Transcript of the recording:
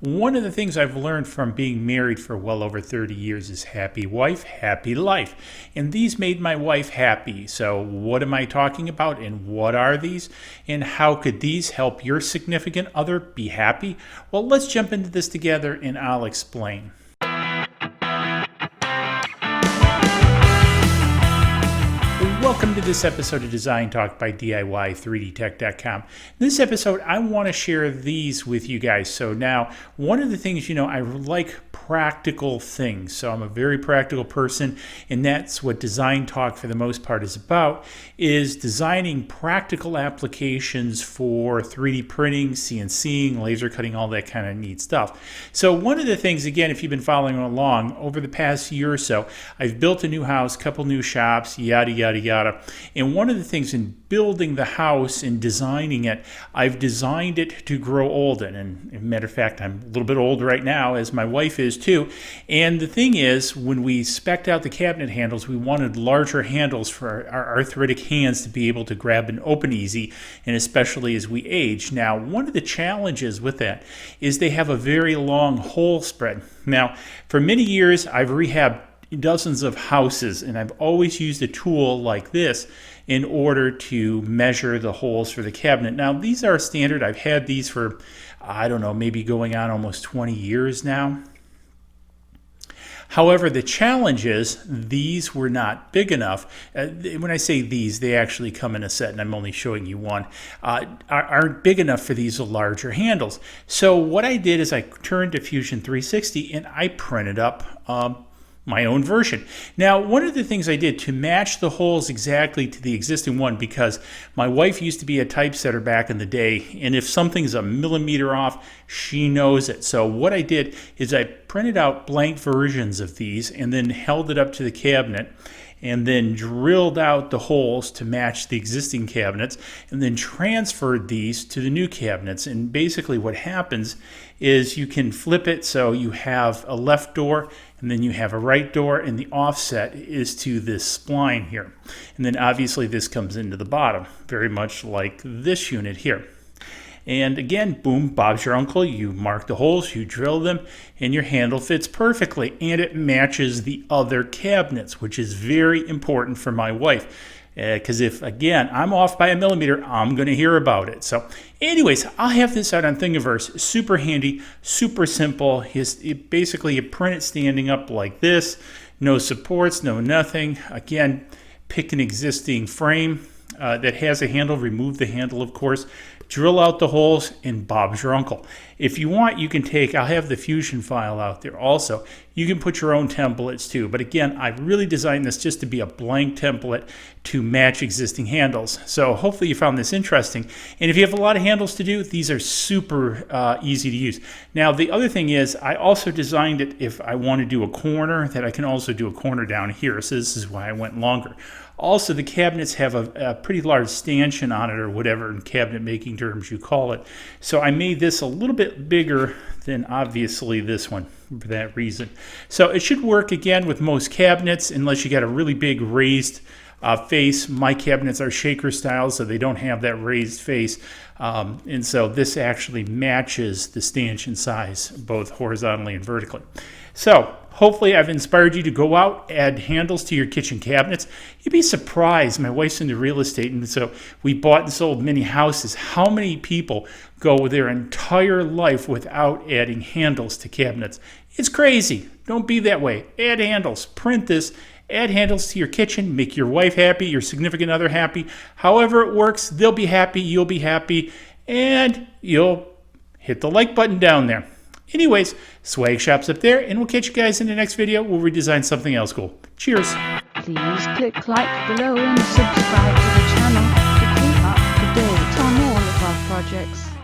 One of the things I've learned from being married for well over 30 years is happy wife, happy life. And these made my wife happy. So what am I talking about and what are these? And how could these help your significant other be happy? Well, let's jump into this together and I'll explain. Welcome to this episode of Design Talk by DIY3DTech.com. In this episode, I want to share these with you guys. So now, one of the things, I like practical things. So I'm a very practical person, and that's what Design Talk for the most part is about, is designing practical applications for 3D printing, CNCing, laser cutting, all that kind of neat stuff. So one of the things, again, if you've been following along, over the past year or so, I've built a new house, couple new shops, yada, yada, yada. And one of the things in building the house and designing it, I've designed it to grow old in. And as a matter of fact, I'm a little bit old right now, as my wife is too. And the thing is, when we spec'd out the cabinet handles, we wanted larger handles for our arthritic hands to be able to grab and open easy, and especially as we age. Now, one of the challenges with that is they have a very long hole spread. Now, for many years, I've rehabbed dozens of houses, and I've always used a tool like this in order to measure the holes for the cabinet. Now, these are standard. I've had these for, I don't know, maybe going on almost 20 years now. However, the challenge is these were not big enough. When I say these, they actually come in a set, and I'm only showing you one, aren't big enough for these larger handles. So what I did is I turned to Fusion 360 and I printed up my own version. Now, one of the things I did to match the holes exactly to the existing one, because my wife used to be a typesetter back in the day, and if something's a millimeter off, she knows it. So what I did is I printed out blank versions of these and then held it up to the cabinet and then drilled out the holes to match the existing cabinets and then transferred these to the new cabinets. And basically what happens is you can flip it so you have a left door and then you have a right door, and the offset is to this spline here. And then obviously this comes into the bottom, very much like this unit here. And again, boom, Bob's your uncle. You mark the holes, you drill them, and your handle fits perfectly. And it matches the other cabinets, which is very important for my wife. Because if, again, I'm off by a millimeter, I'm going to hear about it. So anyways, I'll have this out on Thingiverse. Super handy, super simple. Basically, you print it standing up like this. No supports, no nothing. Again, pick an existing frame that has a handle. Remove the handle, of course. Drill out the holes, and Bob's your uncle. If you want, you can I'll have the Fusion file out there also. You can put your own templates too. But again, I've really designed this just to be a blank template to match existing handles. So hopefully you found this interesting. And if you have a lot of handles to do, these are super easy to use. Now, the other thing is I also designed it if I want to do a corner, that I can also do a corner down here. So this is why I went longer. Also, the cabinets have a pretty large stanchion on it, or whatever in cabinet making terms you call it. So I made this a little bit bigger than obviously this one for that reason. So it should work again with most cabinets, unless you got a really big raised face. My cabinets are shaker style, so they don't have that raised face. And so this actually matches the stanchion size, both horizontally and vertically. So hopefully I've inspired you to go out, add handles to your kitchen cabinets. You'd be surprised. My wife's into real estate, and so we bought and sold many houses. How many people go their entire life without adding handles to cabinets? It's crazy. Don't be that way. Add handles. Print this. Add handles to your kitchen. Make your wife happy, your significant other happy. However it works, they'll be happy, you'll be happy, and you'll hit the like button down there. Anyways, swag shop's up there, and we'll catch you guys in the next video where we design something else cool. Cheers. Please click like below and subscribe to the channel to keep up to date on all of our projects.